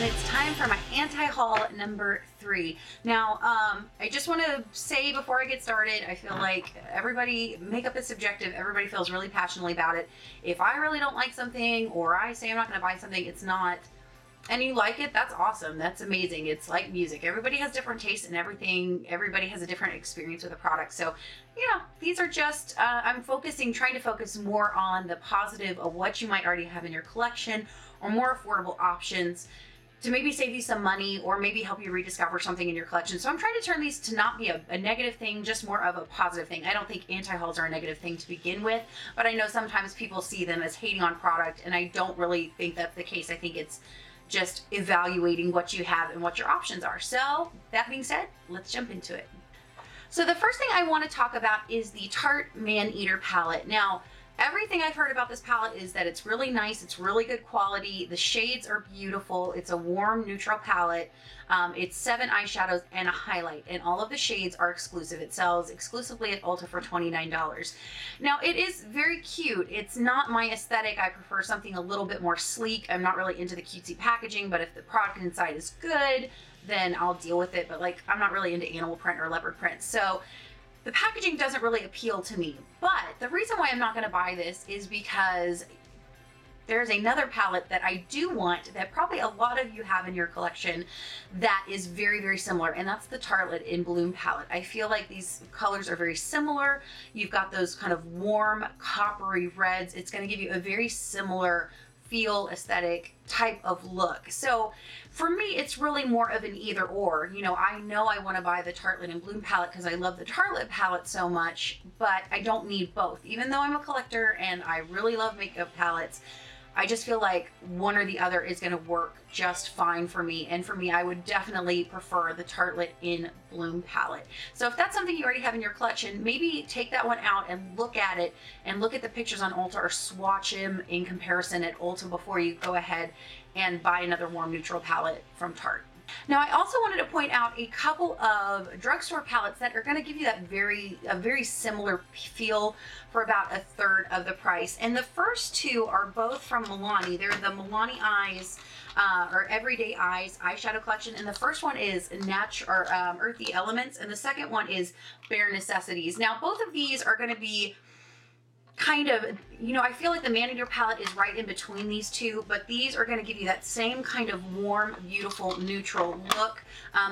and it's time for my anti-haul number 3. Now, I just want to say before I get started, I feel like makeup is subjective. Everybody feels really passionately about it. If I really don't like something, or I say I'm not going to buy something, it's not, and you like it, that's awesome. That's amazing. It's like music. Everybody has different tastes and everything. Everybody has a different experience with a product. So, you know, these are just, I'm trying to focus more on the positive of what you might already have in your collection, or more affordable options to maybe save you some money or maybe help you rediscover something in your collection. So I'm trying to turn these to not be a negative thing, just more of a positive thing. I don't think anti-hauls are a negative thing to begin with, but I know sometimes people see them as hating on product, and I don't really think that's the case. I think it's just evaluating what you have and what your options are. So that being said, let's jump into it. So the first thing I want to talk about is the Tarte Man-Eater palette. Now, everything I've heard about this palette is that it's really nice, it's really good quality, the shades are beautiful, it's a warm neutral palette, it's 7 eyeshadows and a highlight, and all of the shades are exclusive. It sells exclusively at Ulta for $29. Now, it is very cute. It's not my aesthetic. I prefer something a little bit more sleek. I'm not really into the cutesy packaging, but if the product inside is good, then I'll deal with it. But like, I'm not really into animal print or leopard print. So the packaging doesn't really appeal to me, but the reason why I'm not going to buy this is because there's another palette that I do want that probably a lot of you have in your collection that is very, very similar, and that's the Tarte in Bloom palette. I feel like these colors are very similar. You've got those kind of warm coppery reds. It's going to give you a very similar feel, aesthetic type of look. So for me, it's really more of an either or. You know I want to buy the Tarte in Bloom palette because I love the Tarte palette so much, but I don't need both. Even though I'm a collector and I really love makeup palettes, I just feel like one or the other is going to work just fine for me. And for me, I would definitely prefer the Tarte in Bloom palette. So if that's something you already have in your collection, maybe take that one out and look at it and look at the pictures on Ulta, or swatch them in comparison at Ulta before you go ahead and buy another warm neutral palette from Tarte. Now, I also wanted to point out a couple of drugstore palettes that are going to give you that a very similar feel for about a third of the price. And the first two are both from Milani. They're the Milani Eyes or Everyday Eyes eyeshadow collection. And the first one is Earthy Elements, and the second one is Bare Necessities. Now, both of these are going to be kind of, you know, I feel like the Man-Eater palette is right in between these two, but these are going to give you that same kind of warm, beautiful, neutral look.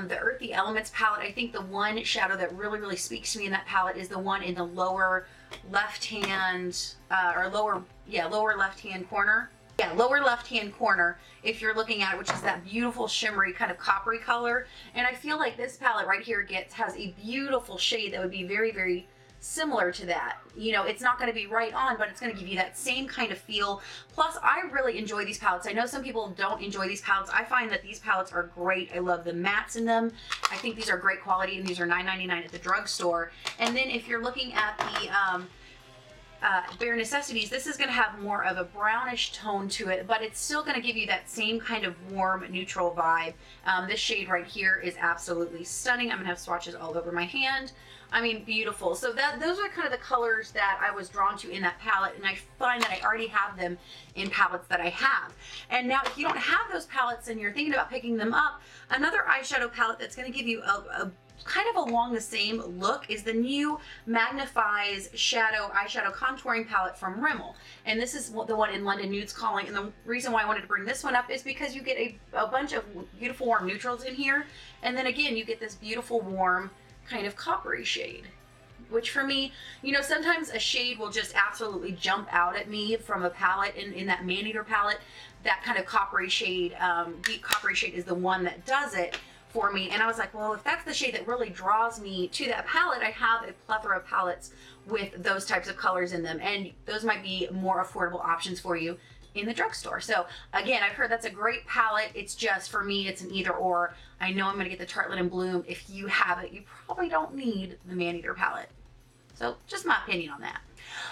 The Earthy Elements palette, I think the one shadow that really, really speaks to me in that palette is the one in the lower left-hand, lower left-hand corner. Yeah, lower left-hand corner, if you're looking at it, which is that beautiful shimmery kind of coppery color. And I feel like this palette right here has a beautiful shade that would be very, very similar to that. You know, it's not going to be right on, but it's going to give you that same kind of feel. Plus, I really enjoy these palettes. I know some people don't enjoy these palettes. I find that these palettes are great. I love the mattes in them. I think these are great quality, and these are $9.99 at the drugstore. And then if you're looking at the Bare Necessities, this is going to have more of a brownish tone to it, but it's still going to give you that same kind of warm, neutral vibe. This shade right here is absolutely stunning. I'm going to have swatches all over my hand. I mean, beautiful. So those are kind of the colors that I was drawn to in that palette, and I find that I already have them in palettes that I have. And now, if you don't have those palettes and you're thinking about picking them up, another eyeshadow palette that's going to give you a kind of along the same look is the new Magnifies eyeshadow contouring palette from Rimmel. And this is the one in London Nudes Calling. And the reason why I wanted to bring this one up is because you get a bunch of beautiful warm neutrals in here. And then again, you get this beautiful warm kind of coppery shade, which for me, you know, sometimes a shade will just absolutely jump out at me from a palette. In that Man-Eater palette, that kind of coppery shade, deep coppery shade is the one that does it for me. And I was like, well, if that's the shade that really draws me to that palette, I have a plethora of palettes with those types of colors in them, and those might be more affordable options for you in the drugstore. So again, I've heard that's a great palette. It's just, for me, it's an either or. I know I'm going to get the Tarte in Bloom. If you have it, you probably don't need the Man-Eater palette. So just my opinion on that.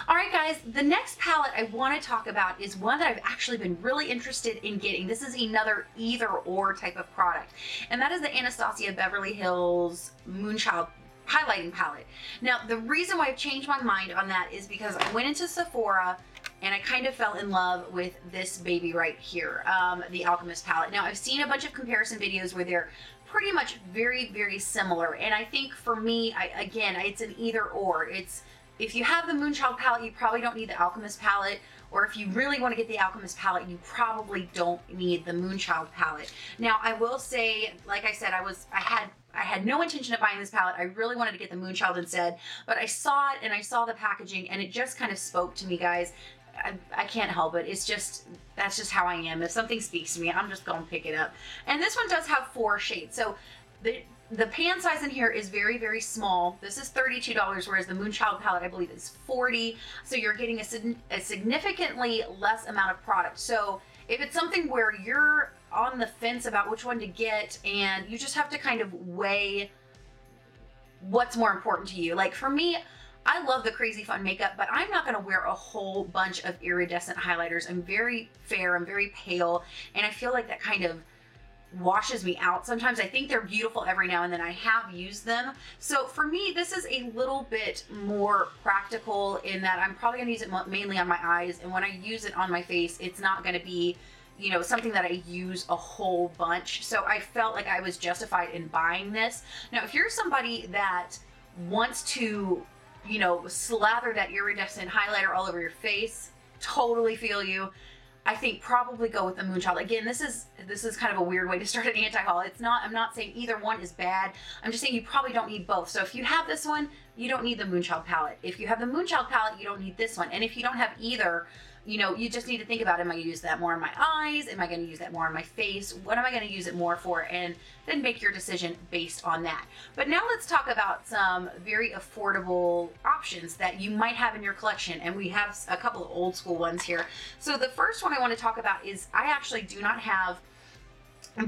All right, guys, the next palette I want to talk about is one that I've actually been really interested in getting. This is another either or type of product, and that is the Anasazi Beverly Hills Moonchild highlighting palette. Now, the reason why I've changed my mind on that is because I went into Sephora and I kind of fell in love with this baby right here, the Alchemist palette. Now, I've seen a bunch of comparison videos where they're pretty much very, very similar, and I think for me, again, it's an either or. It's, if you have the Moonchild palette, you probably don't need the Alchemist palette, or if you really want to get the Alchemist palette, you probably don't need the Moonchild palette. Now, I will say, like I said, I had no intention of buying this palette. I really wanted to get the Moonchild instead, but I saw it and I saw the packaging and it just kind of spoke to me, guys. I can't help it. It's just, that's just how I am. If something speaks to me, I'm just going to pick it up. And this one does have 4 shades. So the pan size in here is very, very small. This is $32, whereas the Moonchild palette, I believe, is $40. So you're getting a significantly less amount of product. So if it's something where you're on the fence about which one to get and you just have to kind of weigh what's more important to you. Like for me, I love the Crazy Fun makeup, but I'm not going to wear a whole bunch of iridescent highlighters. I'm very fair, I'm very pale, and I feel like that kind of washes me out. Sometimes I think they're beautiful every now and then. I have used them. So for me, this is a little bit more practical in that I'm probably going to use it mainly on my eyes, and when I use it on my face, it's not going to be, you know, something that I use a whole bunch. So I felt like I was justified in buying this. Now, if you're somebody that wants to, you know, slather that iridescent highlighter all over your face, totally feel you. I think probably go with the Moonchild. Again, this is kind of a weird way to start an anti-haul. It's not, I'm not saying either one is bad. I'm just saying you probably don't need both. So if you have this one, you don't need the Moonchild palette. If you have the Moonchild palette, you don't need this one. And if you don't have either, you know, you just need to think about, am I going to use that more on my eyes? Am I going to use that more on my face? What am I going to use it more for? And then make your decision based on that. But now let's talk about some very affordable options that you might have in your collection. And we have a couple of old school ones here. So the first one I want to talk about is, I actually do not have,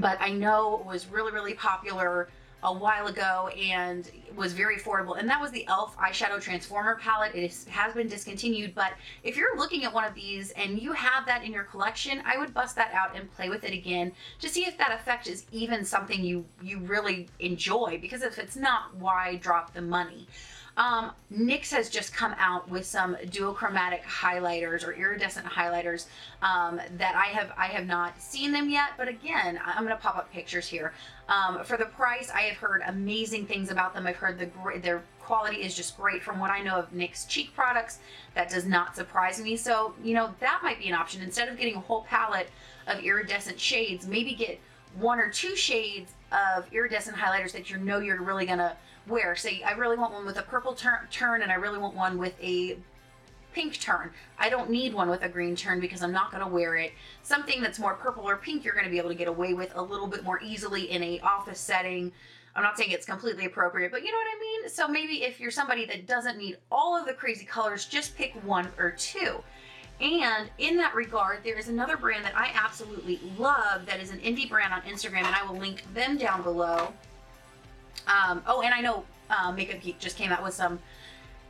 but I know was really, really popular a while ago and was very affordable, and that was the e.l.f. Eyeshadow Transformer palette. It has been discontinued, but if you're looking at one of these and you have that in your collection, I would bust that out and play with it again to see if that effect is even something you really enjoy, because if it's not, why drop the money? NYX has just come out with some duochromatic highlighters or iridescent highlighters that I have not seen them yet, but again, I'm going to pop up pictures here. For the price, I have heard amazing things about them. I've heard their quality is just great from what I know of NYX cheek products. That does not surprise me. So, you know, that might be an option. Instead of getting a whole palette of iridescent shades, maybe get 1 or 2 shades of iridescent highlighters that you know you're really gonna wear. Say, I really want one with a purple turn and I really want one with a pink turn. I don't need one with a green turn because I'm not going to wear it. Something that's more purple or pink, you're going to be able to get away with a little bit more easily in a office setting. I'm not saying it's completely appropriate, but you know what I mean? So maybe if you're somebody that doesn't need all of the crazy colors, just pick 1 or 2. And in that regard, there is another brand that I absolutely love that is an indie brand on Instagram, and I will link them down below. Oh, and I know Makeup Geek just came out with some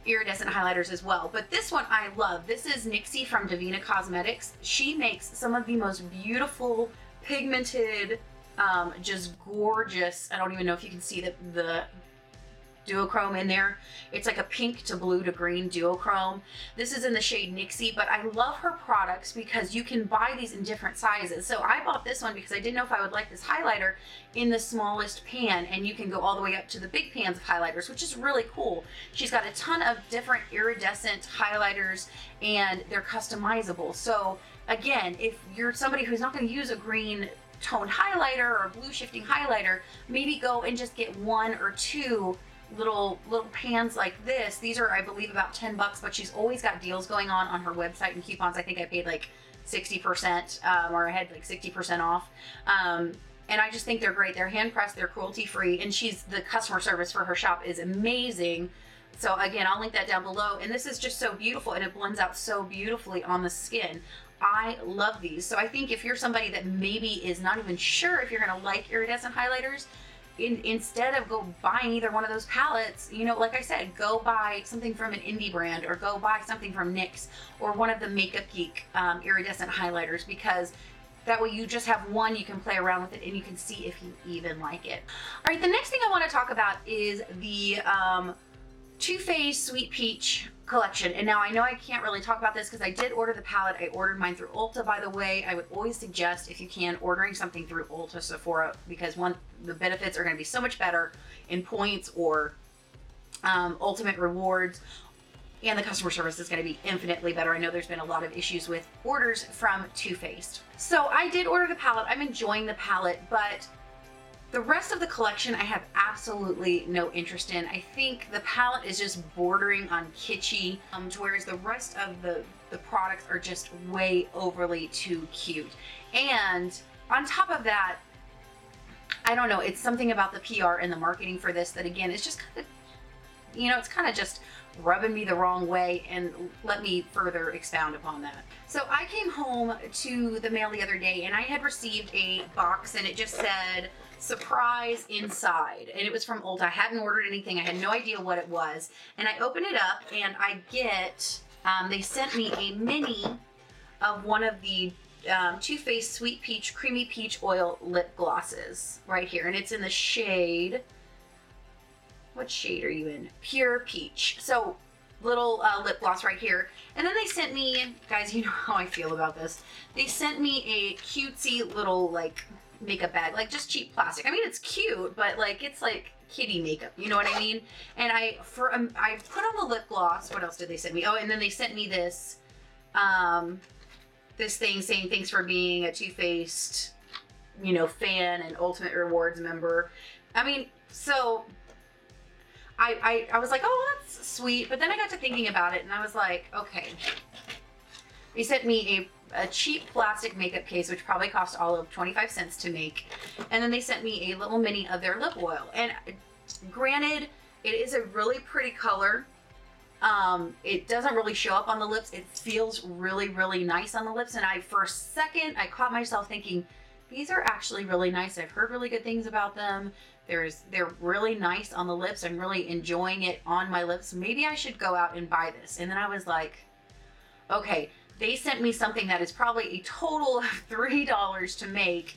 iridescent highlighters as well, but this one I love. This is Nixie from Devinah Cosmetics. She makes some of the most beautiful pigmented, just gorgeous, I don't even know if you can see the duochrome in there. It's like a pink to blue to green duochrome. This is in the shade Nixie, but I love her products because you can buy these in different sizes. So I bought this one because I didn't know if I would like this highlighter in the smallest pan, and you can go all the way up to the big pans of highlighters, which is really cool. She's got a ton of different iridescent highlighters and they're customizable. So again, if you're somebody who's not going to use a green toned highlighter or blue shifting highlighter, maybe go and just get 1 or 2 little pans like this. These are, I believe, about $10, but she's always got deals going on her website and coupons. I think I paid like 60%, or I had like 60% off. And I just think they're great. They're hand pressed, they're cruelty free, and the customer service for her shop is amazing. So again, I'll link that down below. And this is just so beautiful, and it blends out so beautifully on the skin. I love these. So I think if you're somebody that maybe is not even sure if you're gonna like iridescent highlighters, instead of go buying either one of those palettes, you know, like I said, go buy something from an indie brand, or go buy something from NYX or one of the Makeup Geek iridescent highlighters, because that way you just have one, you can play around with it, and you can see if you even like it. All right, the next thing I want to talk about is the Too Faced Sweet Peach collection. And now I know I can't really talk about this because I did order the palette. I ordered mine through Ulta, by the way. I would always suggest, if you can, ordering something through Ulta, Sephora, because one, the benefits are going to be so much better in points or ultimate rewards, and the customer service is going to be infinitely better. I know there's been a lot of issues with orders from Too Faced. So I did order the palette. I'm enjoying the palette, but the rest of the collection I have absolutely no interest in. I think the palette is just bordering on kitschy, whereas the rest of the products are just way overly too cute. And on top of that, I don't know, it's something about the PR and the marketing for this that, again, is just kind of, you know, it's kind of just rubbing me the wrong way, and let me further expound upon that. So I came home to the mail the other day and I had received a box and it just said surprise inside, and it was from Ulta. I hadn't ordered anything. I had no idea what it was, and I open it up and I get they sent me a mini of one of the Too Faced Sweet Peach Creamy Peach Oil lip glosses right here, and it's in the shade, what shade are you in? Pure Peach. So little lip gloss right here. And then they sent me, guys, you know how I feel about this, they sent me a cutesy little like makeup bag, like just cheap plastic. I mean, it's cute, but like it's like kitty makeup, you know what I mean? And I put on the lip gloss. What else did they send me? Oh, and then they sent me this this thing saying thanks for being a Too Faced, you know, fan and Ultimate Rewards member. I mean, so I was like, oh, that's sweet. But then I got to thinking about it and I was like, okay, they sent me a cheap plastic makeup case, which probably cost all of 25 cents to make. And then they sent me a little mini of their lip oil. And granted, it is a really pretty color. It doesn't really show up on the lips. It feels really, really nice on the lips. And for a second, I caught myself thinking, these are actually really nice. I've heard really good things about them. They're really nice on the lips. I'm really enjoying it on my lips. Maybe I should go out and buy this. And then I was like, okay, they sent me something that is probably a total of $3 to make.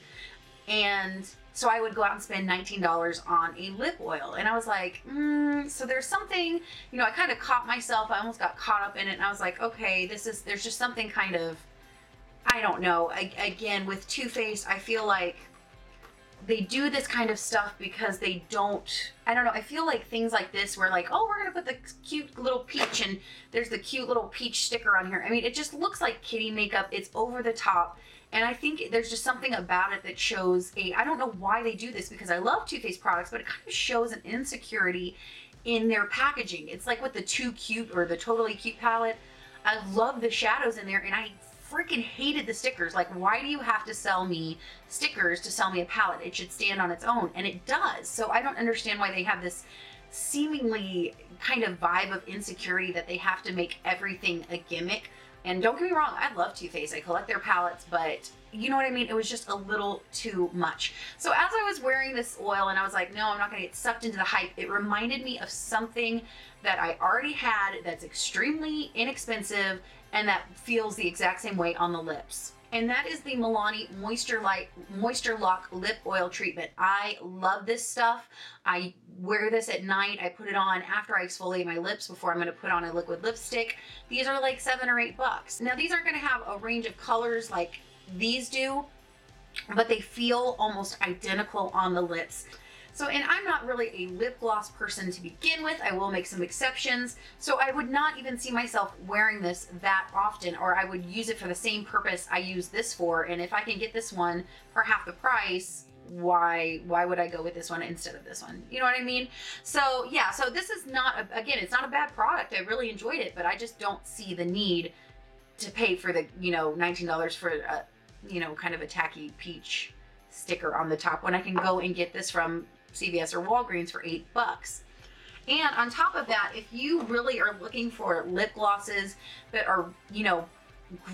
And so I would go out and spend $19 on a lip oil. And I was like, so there's something, you know, I kind of caught myself. I almost got caught up in it. And I was like, okay, there's just something kind of, I don't know. Again, with Too Faced, I feel like they do this kind of stuff because they don't, I don't know, I feel like things like this where like, oh, we're going to put the cute little peach and there's the cute little peach sticker on here. I mean, it just looks like kitty makeup. It's over the top. And I think there's just something about it that shows I don't know why they do this because I love Too Faced products, but it kind of shows an insecurity in their packaging. It's like with the Too Cute or the Totally Cute palette. I love the shadows in there and I freaking hated the stickers. Like, why do you have to sell me stickers to sell me a palette? It should stand on its own, and it does. So I don't understand why they have this seemingly kind of vibe of insecurity that they have to make everything a gimmick. And don't get me wrong, I love Too Faced. I collect their palettes, but you know what I mean? It was just a little too much. So as I was wearing this oil and I was like, no, I'm not gonna get sucked into the hype, it reminded me of something that I already had that's extremely inexpensive and that feels the exact same way on the lips. And that is the Milani Moisture Lock Lip Oil Treatment. I love this stuff. I wear this at night. I put it on after I exfoliate my lips before I'm going to put on a liquid lipstick. These are like $7 or $8. Now these aren't going to have a range of colors like these do, but they feel almost identical on the lips. So, and I'm not really a lip gloss person to begin with. I will make some exceptions. So I would not even see myself wearing this that often, or I would use it for the same purpose I use this for. And if I can get this one for half the price, why would I go with this one instead of this one? You know what I mean? So yeah, so this is not, again, it's not a bad product. I really enjoyed it, but I just don't see the need to pay for the, you know, $19 for a, you know, kind of a tacky peach sticker on the top when I can go and get this from CVS or Walgreens for $8. And on top of that, if you really are looking for lip glosses that are, you know,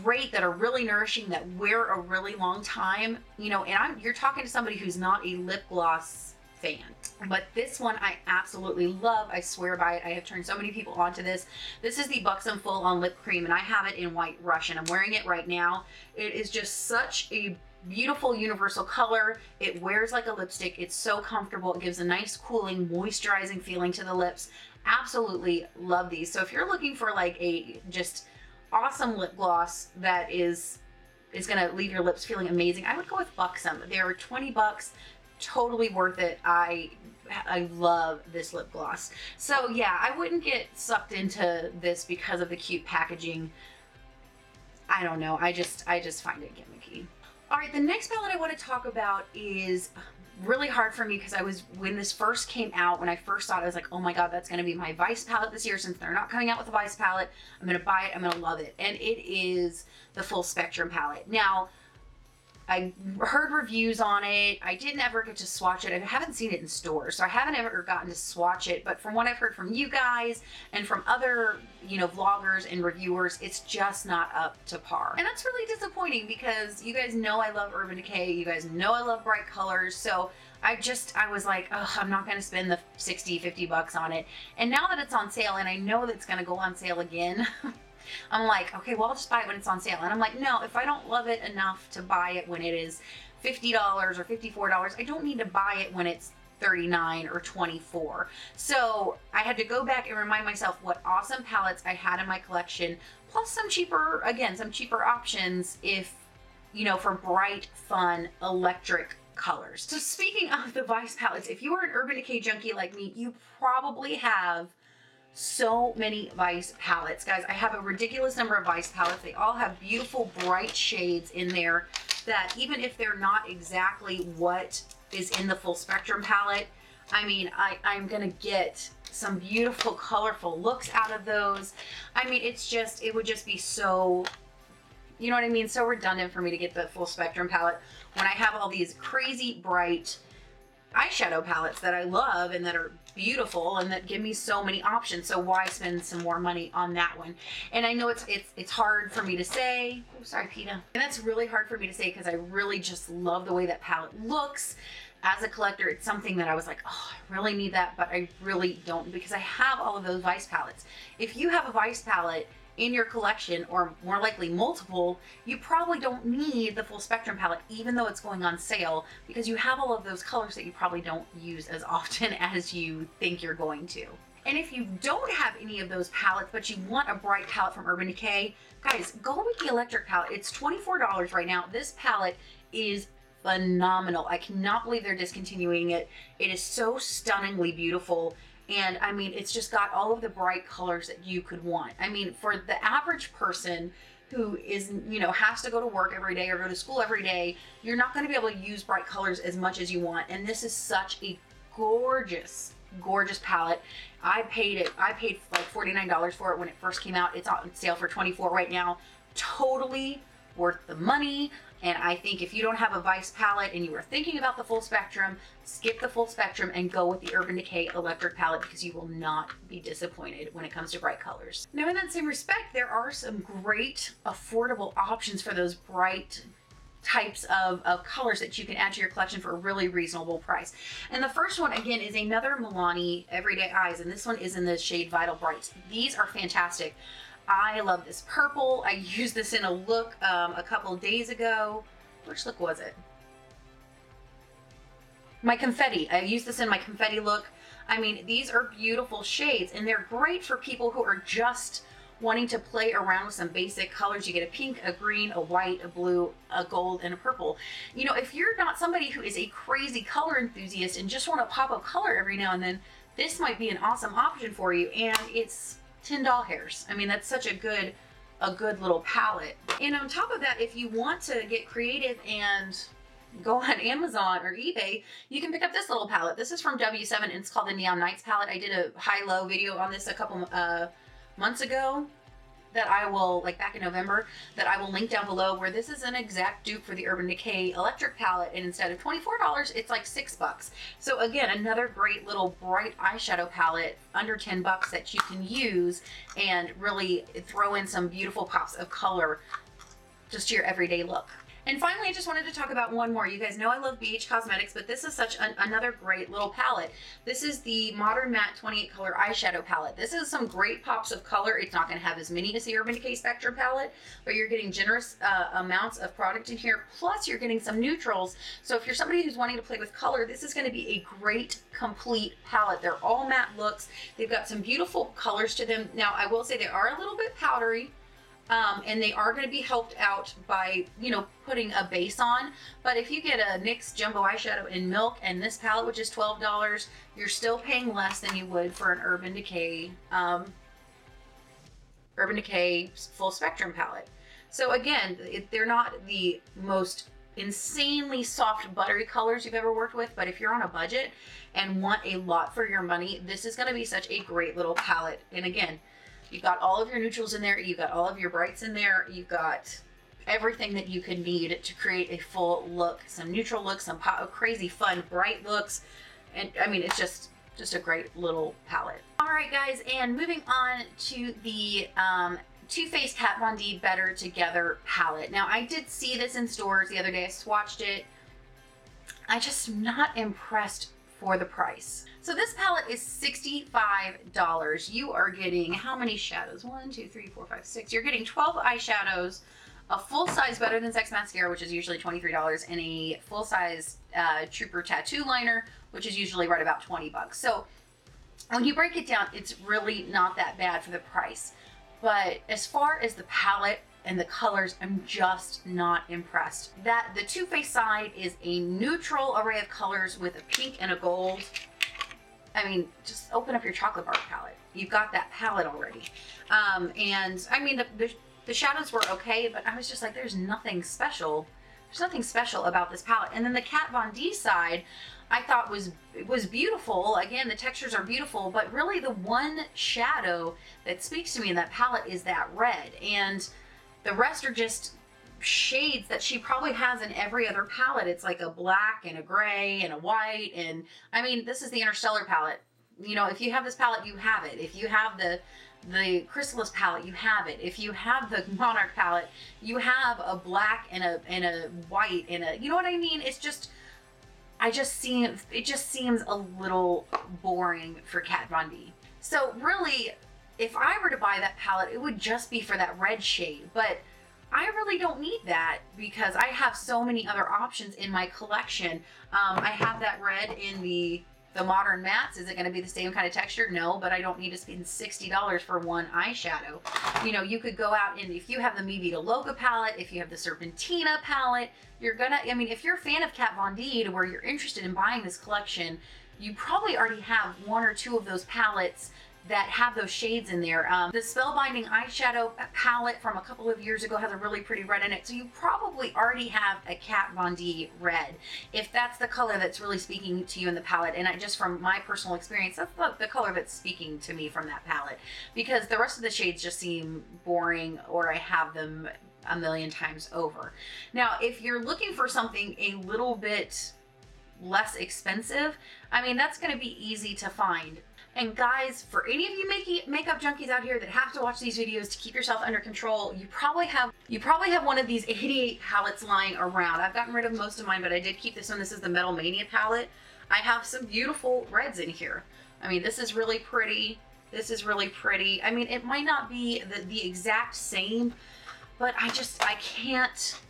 great, that are really nourishing, that wear a really long time, you know, and you're talking to somebody who's not a lip gloss fan, but this one I absolutely love. I swear by it. I have turned so many people onto this. This is the Buxom Full On Lip Cream, and I have it in White Rush, and I'm wearing it right now. It is just such a beautiful universal color. It wears like a lipstick. It's so comfortable. It gives a nice cooling, moisturizing feeling to the lips. Absolutely love these. So if you're looking for like a just awesome lip gloss that is gonna leave your lips feeling amazing, I would go with Buxom. They're 20 bucks, totally worth it. I love this lip gloss. So yeah, I wouldn't get sucked into this because of the cute packaging. I don't know. I just find it gimmicky. All right, the next palette I want to talk about is really hard for me because when this first came out, when I first saw it, I was like, oh my God, that's going to be my Vice palette this year. Since they're not coming out with a Vice palette, I'm going to buy it. I'm going to love it. And it is the Full Spectrum palette. Now, I heard reviews on it. I didn't ever get to swatch it. I haven't seen it in stores, so I haven't ever gotten to swatch it. But from what I've heard from you guys and from other, vloggers and reviewers, it's just not up to par. And that's really disappointing because you guys know I love Urban Decay. You guys know I love bright colors. So I was like, oh, I'm not going to spend the 60, 50 bucks on it. And now that it's on sale, and I know that it's going to go on sale again, I'm like, okay, well, I'll just buy it when it's on sale. And I'm like, no, if I don't love it enough to buy it when it is $50 or $54, I don't need to buy it when it's $39 or $24. So I had to go back and remind myself what awesome palettes I had in my collection, plus some cheaper options if, for bright, fun, electric colors. So speaking of the Vice palettes, if you are an Urban Decay junkie like me, you probably have so many Vice palettes. Guys, I have a ridiculous number of Vice palettes. They all have beautiful, bright shades in there that even if they're not exactly what is in the Full Spectrum palette, I mean, I'm gonna get some beautiful, colorful looks out of those. I mean, it would just be so, you know what I mean, so redundant for me to get the Full Spectrum palette when I have all these crazy, bright eyeshadow palettes that I love and that are beautiful and that give me so many options. So why spend some more money on that one? And I know it's hard for me to say. Oh, sorry, PETA. And that's really hard for me to say because I really just love the way that palette looks. As a collector, it's something that I was like, oh, I really need that, but I really don't because I have all of those Vice palettes. If you have a Vice palette in your collection, or more likely multiple, you probably don't need the Full Spectrum palette, even though it's going on sale, because you have all of those colors that you probably don't use as often as you think you're going to. And if you don't have any of those palettes, but you want a bright palette from Urban Decay, guys, go with the electric palette. It's $24 right now. This palette is phenomenal. I cannot believe they're discontinuing it. It is so stunningly beautiful. And I mean, it's just got all of the bright colors that you could want. I mean, for the average person who is, has to go to work every day or go to school every day, you're not going to be able to use bright colors as much as you want. And this is such a gorgeous, gorgeous palette. I paid like $49 for it when it first came out. It's on sale for $24 right now. Totally worth the money. And I think if you don't have a Vice palette and you are thinking about the Full Spectrum, skip the Full Spectrum and go with the Urban Decay electric palette because you will not be disappointed when it comes to bright colors. Now, in that same respect, there are some great affordable options for those bright types of colors that you can add to your collection for a really reasonable price. And the first one, again, is another Milani Everyday Eyes, and this one is in the shade Vital Brights. These are fantastic. I love this purple. I used this in a look a couple of days ago. Which look was it? My confetti. I used this in my confetti look. I mean, these are beautiful shades, and they're great for people who are just wanting to play around with some basic colors. You get a pink, a green, a white, a blue, a gold, and a purple. If you're not somebody who is a crazy color enthusiast and just want to pop up color every now and then, this might be an awesome option for you. And it's 10 doll hairs. I mean, that's such a good little palette. And on top of that, if you want to get creative and go on Amazon or eBay, you can pick up this little palette. This is from W7 and it's called the Neon Nights palette. I did a high-low video on this a couple months ago that I will, like back in November, that I will link down below, where this is an exact dupe for the Urban Decay electric palette, and instead of $24, it's like $6. So again, another great little bright eyeshadow palette under 10 bucks that you can use and really throw in some beautiful pops of color just to your everyday look. And finally, I just wanted to talk about one more. You guys know I love BH Cosmetics, but this is such another great little palette. This is the Modern Matte 28 color eyeshadow palette. This is some great pops of color. It's not going to have as many as the Urban Decay Spectrum palette, but you're getting generous amounts of product in here. Plus, you're getting some neutrals. So if you're somebody who's wanting to play with color, this is going to be a great complete palette. They're all matte looks. They've got some beautiful colors to them. Now, I will say they are a little bit powdery. And they are going to be helped out by, you know, putting a base on. But if you get a NYX Jumbo Eyeshadow in Milk and this palette, which is $12, you're still paying less than you would for an Urban Decay full spectrum palette. So again, they're not the most insanely soft buttery colors you've ever worked with, but if you're on a budget and want a lot for your money, this is going to be such a great little palette. And again, you've got all of your neutrals in there, you've got all of your brights in there, you've got everything that you can need to create a full look, some neutral looks, some crazy fun bright looks, and I mean, it's just a great little palette. All right, guys, and moving on to the Too Faced Kat Von D Better Together palette. Now, I did see this in stores the other day. I swatched it. I just am not impressed for the price. So this palette is $65. You are getting how many shadows? 1, 2, 3, 4, 5, 6. You're getting 12 eyeshadows, a full size Better Than Sex mascara, which is usually $23, and a full size Trooper tattoo liner, which is usually right about 20 bucks. So when you break it down, it's really not that bad for the price. But as far as the palette and the colors, I'm just not impressed. The Too Faced side is a neutral array of colors with a pink and a gold. I mean, just open up your chocolate bar palette. You've got that palette already. And I mean, the shadows were okay, but I was just like, there's nothing special. There's nothing special about this palette. And then the Kat Von D side, I thought was beautiful. Again, the textures are beautiful, but really the one shadow that speaks to me in that palette is that red. And the rest are just shades that she probably has in every other palette. It's like a black and a gray and a white. And I mean, this is the Interstellar palette. You know, if you have this palette, you have it. If you have the Chrysalis palette, you have it. If you have the Monarch palette, you have a black and a white and a, you know what I mean? It's just, it just seems a little boring for Kat Von D. So really, if I were to buy that palette, it would just be for that red shade. But I really don't need that because I have so many other options in my collection. I have that red in the Modern Mattes. Is it going to be the same kind of texture? No, but I don't need to spend $60 for one eyeshadow. You know, you could go out and if you have the Mi Vida Loca palette, if you have the Serpentina palette, you're gonna, I mean, if you're a fan of Kat Von D to where you're interested in buying this collection, you probably already have 1 or 2 of those palettes that have those shades in there. The Spellbinding eyeshadow palette from a couple of years ago has a really pretty red in it, so you probably already have a Kat Von D red, if that's the color that's really speaking to you in the palette. And I just, from my personal experience, that's the color that's speaking to me from that palette, because the rest of the shades just seem boring, or I have them a million times over. Now, if you're looking for something a little bit less expensive, I mean, that's going to be easy to find. And guys, for any of you makeup junkies out here that have to watch these videos to keep yourself under control, you probably have one of these 88 palettes lying around. I've gotten rid of most of mine, but I did keep this one. This is the Metal Mania palette. I have some beautiful reds in here. I mean, this is really pretty. This is really pretty. I mean, it might not be the exact same, but I can't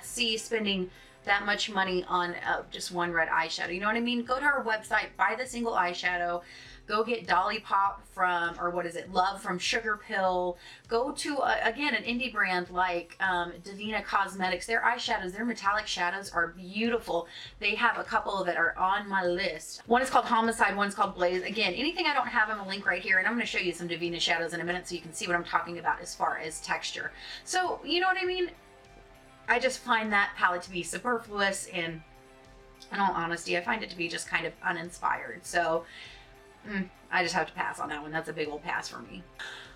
see spending that much money on just one red eyeshadow. You know what I mean? Go to our website, buy the single eyeshadow, go get Dolly Pop from, or what is it, Love from Sugar Pill. Go to, again, an indie brand like Devinah Cosmetics. Their eyeshadows, their metallic shadows are beautiful. They have a couple that are on my list. One is called Homicide, one's called Blaze. Again, anything I don't have, I'm a link right here, and I'm going to show you some Devinah shadows in a minute so you can see what I'm talking about as far as texture. So, you know what I mean? I just find that palette to be superfluous, and in all honesty, I find it to be just kind of uninspired. So I just have to pass on that one. That's a big old pass for me.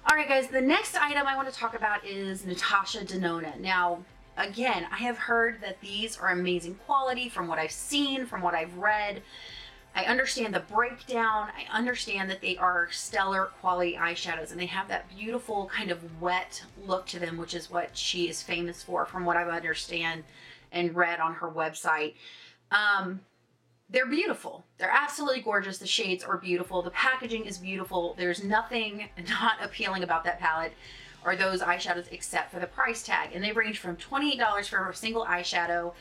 All right, guys, the next item I want to talk about is Natasha Denona. Now, again, I have heard that these are amazing quality from what I've seen, from what I've read. I understand the breakdown. I understand that they are stellar quality eyeshadows and they have that beautiful kind of wet look to them, which is what she is famous for from what I understand and read on her website. They're beautiful. They're absolutely gorgeous. The shades are beautiful. The packaging is beautiful. There's nothing not appealing about that palette or those eyeshadows except for the price tag. And they range from $28 for a single eyeshadow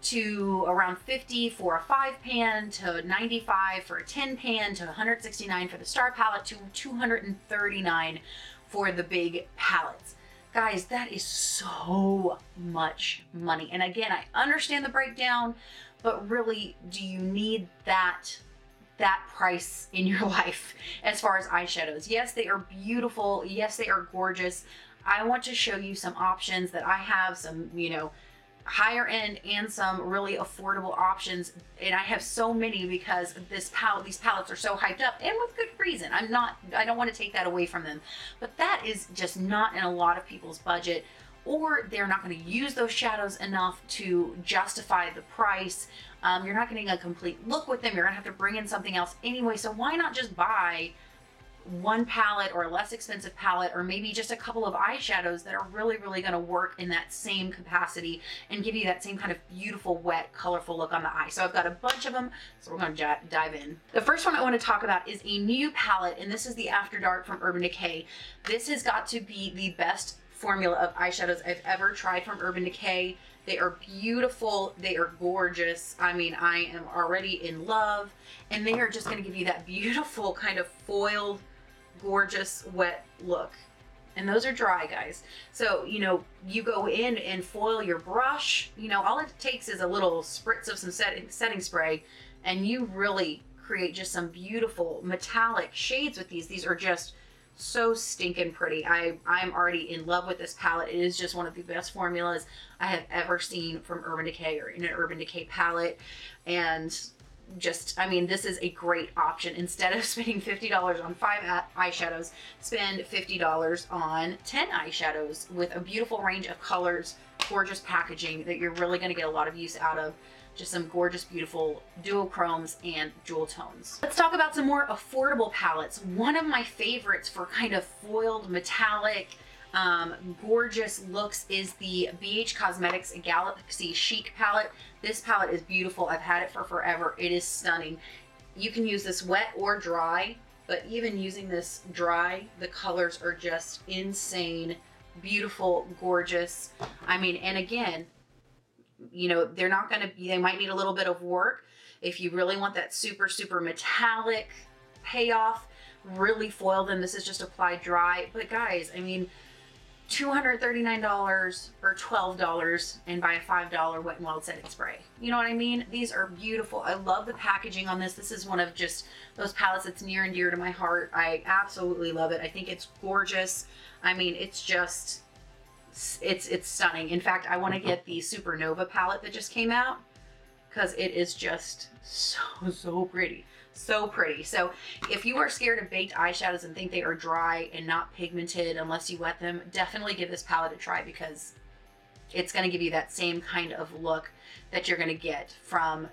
to around $50 for a 5-pan, to $95 for a 10-pan, to $169 for the star palette, to $239 for the big palettes. Guys, that is so much money. And again, I understand the breakdown, but really, do you need that price in your life as far as eyeshadows? Yes, they are beautiful. Yes, they are gorgeous. I want to show you some options that I have, some, you know, higher end and some really affordable options, and I have so many because these palettes are so hyped up, and with good reason. I don't want to take that away from them, but that is just not in a lot of people's budget, or they're not going to use those shadows enough to justify the price. You're not getting a complete look with them. You're gonna have to bring in something else anyway, so why not just buy one palette or a less expensive palette, or maybe just a couple of eyeshadows that are really, really going to work in that same capacity and give you that same kind of beautiful, wet, colorful look on the eye. So I've got a bunch of them, so we're going to dive in. The first one I want to talk about is a new palette, and this is the After Dark from Urban Decay. This has got to be the best formula of eyeshadows I've ever tried from Urban Decay. They are beautiful. They are gorgeous. I mean, I am already in love, and they are just going to give you that beautiful kind of foiled, gorgeous, wet look. And those are dry, guys. So, you know, you go in and foil your brush, you know, all it takes is a little spritz of some setting spray, and you really create just some beautiful metallic shades with these. These are just so stinking pretty. I'm already in love with this palette. It is just one of the best formulas I have ever seen from Urban Decay, or in an Urban Decay palette. And just, I mean, this is a great option. Instead of spending $50 on 5 eyeshadows, spend $50 on 10 eyeshadows with a beautiful range of colors, gorgeous packaging that you're really going to get a lot of use out of. Just some gorgeous, beautiful duochromes and jewel tones. Let's talk about some more affordable palettes. One of my favorites for kind of foiled, metallic, gorgeous looks is the BH Cosmetics Galaxy Chic palette. This palette is beautiful. I've had it for forever. It is stunning. You can use this wet or dry, but even using this dry, the colors are just insane, beautiful, gorgeous. I mean, and again, you know, they're not going to be, they might need a little bit of work. If you really want that super, super metallic payoff, really foil them. This is just applied dry. But guys, I mean, $239 or $12 and buy a $5 Wet n Wild setting spray. You know what I mean? These are beautiful. I love the packaging on this. This is one of just those palettes that's near and dear to my heart. I absolutely love it. I think it's gorgeous. I mean, it's just, it's stunning. In fact, I want to get the Supernova palette that just came out because it is just so pretty. So pretty. So if you are scared of baked eyeshadows and think they are dry and not pigmented unless you wet them, definitely give this palette a try, because it's going to give you that same kind of look that you're going to get from,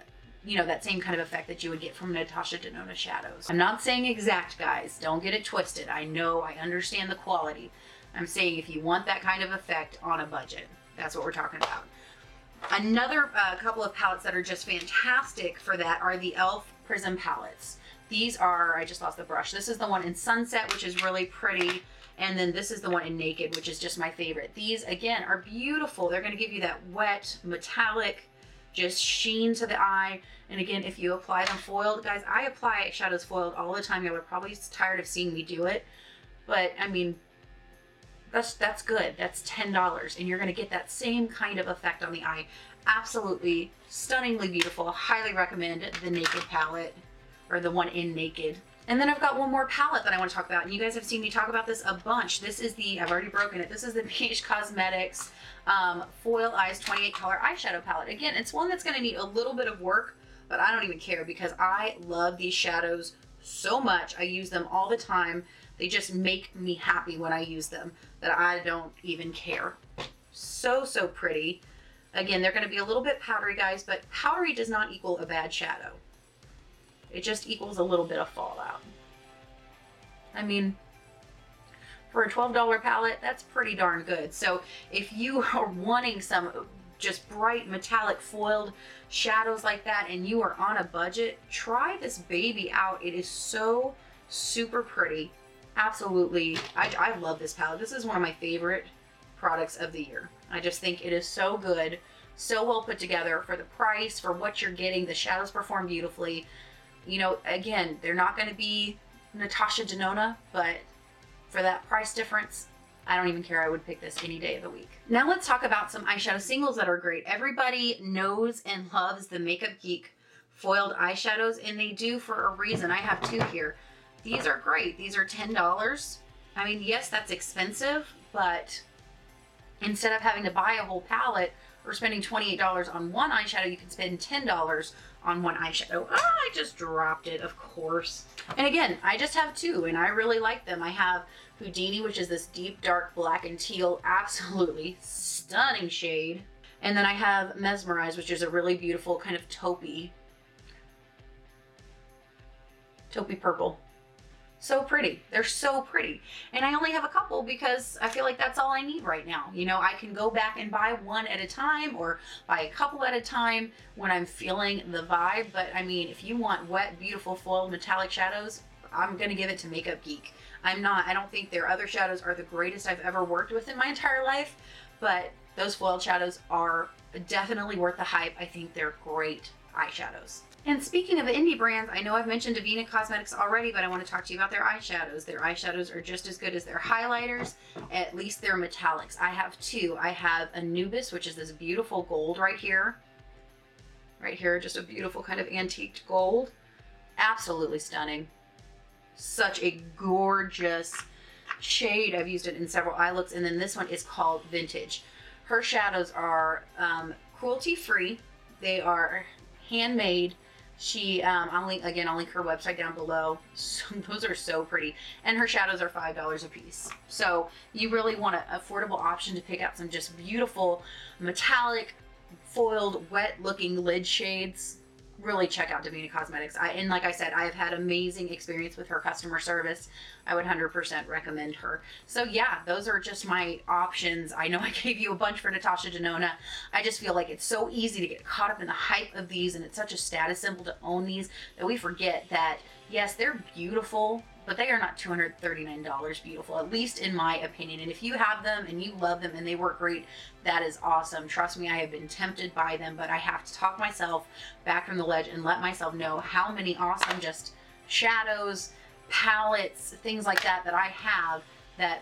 you know, that same kind of effect that you would get from Natasha Denona shadows. I'm not saying exact, guys. Don't get it twisted. I know, I understand the quality. I'm saying if you want that kind of effect on a budget, that's what we're talking about. Another couple of palettes that are just fantastic for that are the e.l.f. Prism Palettes. These are, I just lost the brush. This is the one in Sunset, which is really pretty. And then this is the one in Naked, which is just my favorite. These, again, are beautiful. They're going to give you that wet, metallic, just sheen to the eye. And again, if you apply them foiled, guys, I apply shadows foiled all the time. Y'all are probably tired of seeing me do it. But, I mean, that's good. That's $10. And you're going to get that same kind of effect on the eye. Absolutely stunningly beautiful. Highly recommend the Naked palette, or the one in Naked. And then I've got one more palette that I want to talk about, and you guys have seen me talk about this a bunch. This is the, I've already broken it. This is the BH Cosmetics Foil Eyes 28 color eyeshadow palette. Again, it's one that's going to need a little bit of work, but I don't even care because I love these shadows so much. I use them all the time. They just make me happy when I use them, that I don't even care. So pretty. Again, they're going to be a little bit powdery, guys, but powdery does not equal a bad shadow. it just equals a little bit of fallout. I mean, for a $12 palette, that's pretty darn good. So if you are wanting some just bright metallic foiled shadows like that and you are on a budget, try this baby out. It is so super pretty. Absolutely. I love this palette. This is one of my favorite products of the year. I just think it is so good, so well put together for the price, for what you're getting. The shadows perform beautifully. You know, again, they're not going to be Natasha Denona, but for that price difference, I don't even care. I would pick this any day of the week. Now let's talk about some eyeshadow singles that are great. Everybody knows and loves the Makeup Geek foiled eyeshadows, and they do for a reason. I have two here. These are great. These are $10. I mean, yes, that's expensive, but instead of having to buy a whole palette or spending $28 on one eyeshadow, you can spend $10 on one eyeshadow. Ah, I just dropped it, of course. And again, I just have two, and I really like them. I have Houdini, which is this deep, dark black and teal, absolutely stunning shade. And then I have Mesmerize, which is a really beautiful kind of taupey purple. So pretty. They're so pretty. And I only have a couple because I feel like that's all I need right now. You know, I can go back and buy one at a time or buy a couple at a time when I'm feeling the vibe. But I mean, if you want wet, beautiful, foiled metallic shadows, I'm going to give it to Makeup Geek. I don't think their other shadows are the greatest I've ever worked with in my entire life, but those foiled shadows are definitely worth the hype. I think they're great eyeshadows. And speaking of indie brands, I know I've mentioned Devinah Cosmetics already, but I want to talk to you about their eyeshadows. Their eyeshadows are just as good as their highlighters, at least their metallics. I have two. I have Anubis, which is this beautiful gold right here. Right here, just a beautiful kind of antiqued gold. Absolutely stunning. Such a gorgeous shade. I've used it in several eye looks. And then this one is called Vintage. Her shadows are cruelty-free. They are handmade. I'll link her website down below. So, those are so pretty. And her shadows are $5 a piece. So you really want an affordable option to pick out some just beautiful metallic, foiled, wet looking lid shades. Really check out Devinah Cosmetics. And like I said, I've had amazing experience with her customer service. I would 100% recommend her. So yeah, those are just my options. I know I gave you a bunch for Natasha Denona. I just feel like it's so easy to get caught up in the hype of these, and it's such a status symbol to own these that we forget that, yes, they're beautiful, but they are not $239 beautiful, at least in my opinion. And if you have them and you love them and they work great, that is awesome. Trust me, I have been tempted by them, but I have to talk myself back from the ledge and let myself know how many awesome just shadows, palettes, things like that I have that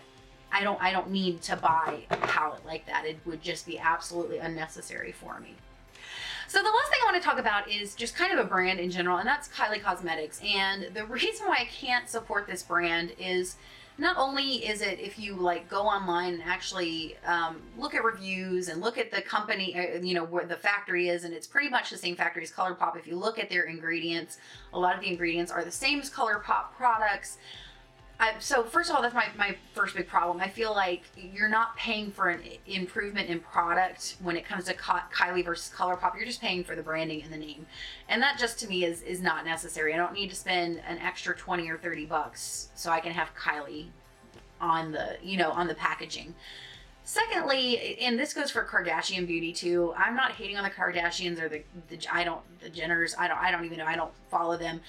I don't need to buy a palette like that. It would just be absolutely unnecessary for me. So the last thing I want to talk about is just kind of a brand in general, and that's Kylie Cosmetics. And the reason why I can't support this brand is not only is it, if you like go online and actually look at reviews and look at the company, you know, where the factory is, and it's pretty much the same factory as ColourPop. If you look at their ingredients, a lot of the ingredients are the same as ColourPop products. So first of all, that's my first big problem. I feel like you're not paying for an improvement in product when it comes to Kylie versus ColourPop. You're just paying for the branding and the name. And that just to me is not necessary. I don't need to spend an extra 20 or 30 bucks so I can have Kylie on the, you know, on the packaging. Secondly, and this goes for Kardashian beauty too, I'm not hating on the Kardashians or the Jenners. I don't even know. I don't follow them.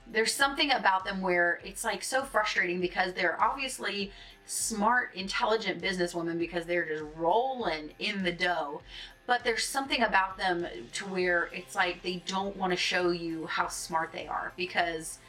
There's something about them where it's like so frustrating because they're obviously smart, intelligent businesswomen because they're just rolling in the dough. But there's something about them to where it's like they don't want to show you how smart they are because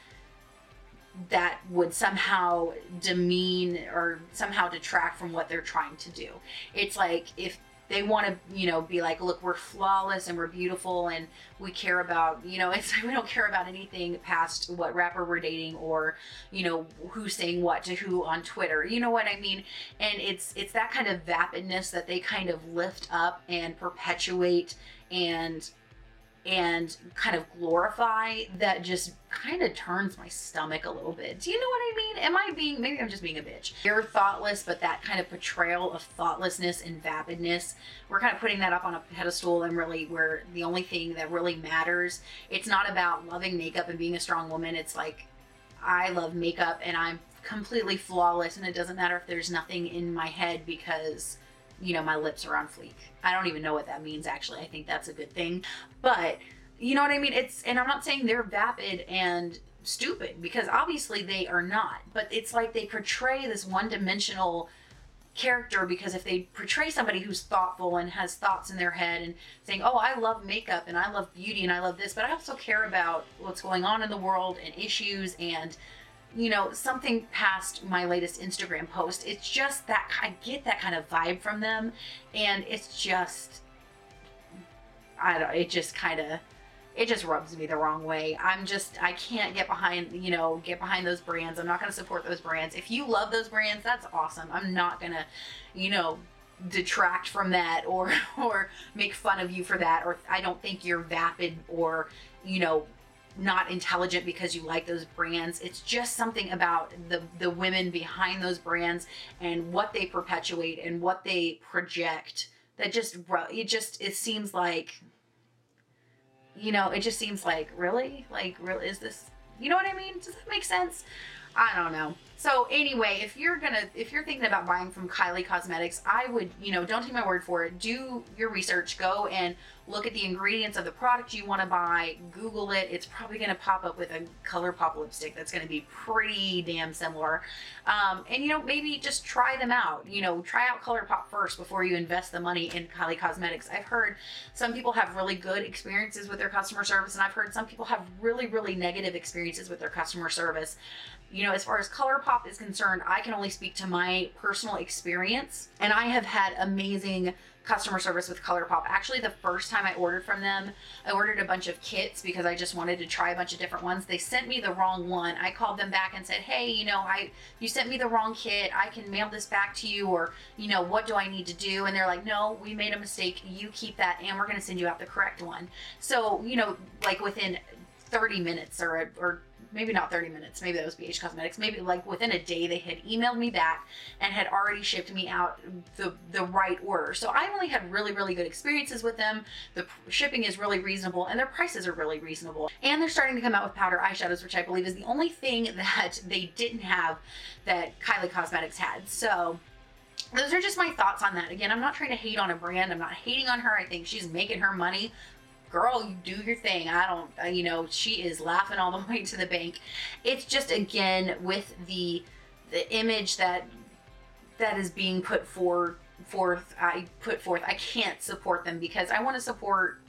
that would somehow demean or somehow detract from what they're trying to do. It's like if they want to, you know, be like, look, we're flawless and we're beautiful and we care about, you know, it's like we don't care about anything past what rapper we're dating or, you know, who's saying what to who on Twitter. You know what I mean? And it's that kind of vapidness that they kind of lift up and perpetuate and and kind of glorify that just kind of turns my stomach a little bit. Do you know what I mean? Maybe I'm just being a bitch. You're thoughtless, but that kind of portrayal of thoughtlessness and vapidness, we're kind of putting that up on a pedestal, and really where the only thing that really matters, it's not about loving makeup and being a strong woman. It's like, I love makeup and I'm completely flawless, and it doesn't matter if there's nothing in my head because, you know, my lips are on fleek. I don't even know what that means, actually. I think that's a good thing. But you know what I mean? And I'm not saying they're vapid and stupid, because obviously they are not. But it's like they portray this one-dimensional character, because if they portray somebody who's thoughtful and has thoughts in their head and saying, oh, I love makeup and I love beauty and I love this, but I also care about what's going on in the world and issues and, you know, something past my latest Instagram post. It's just that I get that kind of vibe from them, and it's just, it just rubs me the wrong way. I can't get behind those brands. I'm not going to support those brands. If you love those brands, that's awesome. I'm not going to, you know, detract from that or make fun of you for that, or I don't think you're vapid or, you know, not intelligent because you like those brands. It's just something about the women behind those brands and what they perpetuate and what they project that it seems like, you know, it just seems like, really is this, you know what I mean? Does that make sense? I don't know. So anyway, if you're thinking about buying from Kylie Cosmetics, I would, you know, don't take my word for it. Do your research. Go and look at the ingredients of the product you want to buy. Google it. It's probably going to pop up with a ColourPop lipstick that's going to be pretty damn similar. And, you know, maybe just try them out. You know, try out ColourPop first before you invest the money in Kylie Cosmetics. I've heard some people have really good experiences with their customer service, and I've heard some people have really, really negative experiences with their customer service. You know, as far as ColourPop is concerned, I can only speak to my personal experience, and I have had amazing customer service with ColourPop. Actually, the first time I ordered from them, I ordered a bunch of kits because I just wanted to try a bunch of different ones. They sent me the wrong one. I called them back and said, hey, you know, you sent me the wrong kit. I can mail this back to you, or, you know, what do I need to do? And they're like, no, we made a mistake. You keep that, and we're going to send you out the correct one. So, you know, like within 30 minutes or maybe not 30 minutes, maybe that was BH Cosmetics, maybe like within a day they had emailed me back and had already shipped me out the right order. So I only had really, really good experiences with them. The shipping is really reasonable and their prices are really reasonable. And they're starting to come out with powder eyeshadows, which I believe is the only thing that they didn't have that Kylie Cosmetics had. So those are just my thoughts on that. Again, I'm not trying to hate on a brand. I'm not hating on her. I think she's making her money. Girl, you do your thing. I don't, you know, she is laughing all the way to the bank. It's just, again, with the image that is being put forth, I can't support them because I want to support,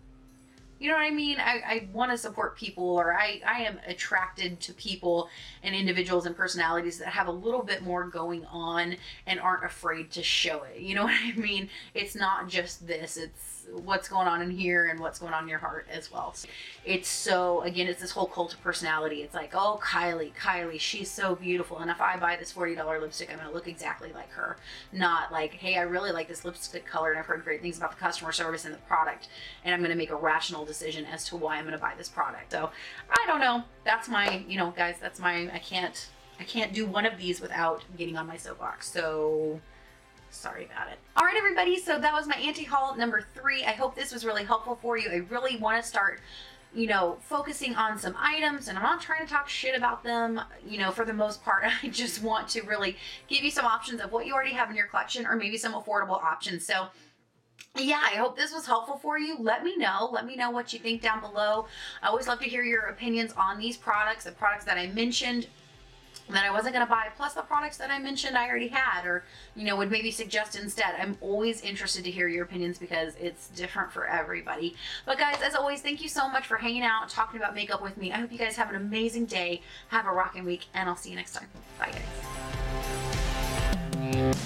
you know what I mean? I want to support people, or I am attracted to people and individuals and personalities that have a little bit more going on and aren't afraid to show it. You know what I mean? It's not just this, it's what's going on in here and what's going on in your heart as well. So it's so, again, it's this whole cult of personality. It's like, oh, Kylie, she's so beautiful. And if I buy this $40 lipstick, I'm going to look exactly like her. Not like, hey, I really like this lipstick color and I've heard great things about the customer service and the product, and I'm going to make a rational decision as to why I'm going to buy this product. So I don't know. That's my, you know, guys, that's my, I can't do one of these without getting on my soapbox. So sorry about it. All right, everybody. So that was my anti-haul number 3. I hope this was really helpful for you. I really want to start, you know, focusing on some items, and I'm not trying to talk shit about them, you know, for the most part. I just want to really give you some options of what you already have in your collection, or maybe some affordable options. So yeah, I hope this was helpful for you. Let me know what you think down below. I always love to hear your opinions on these products, the products that I mentioned that I wasn't going to buy, plus the products that I mentioned I already had, or, you know, would maybe suggest instead. I'm always interested to hear your opinions because it's different for everybody. But guys, as always, thank you so much for hanging out, talking about makeup with me. I hope you guys have an amazing day, have a rocking week, and I'll see you next time. Bye, guys.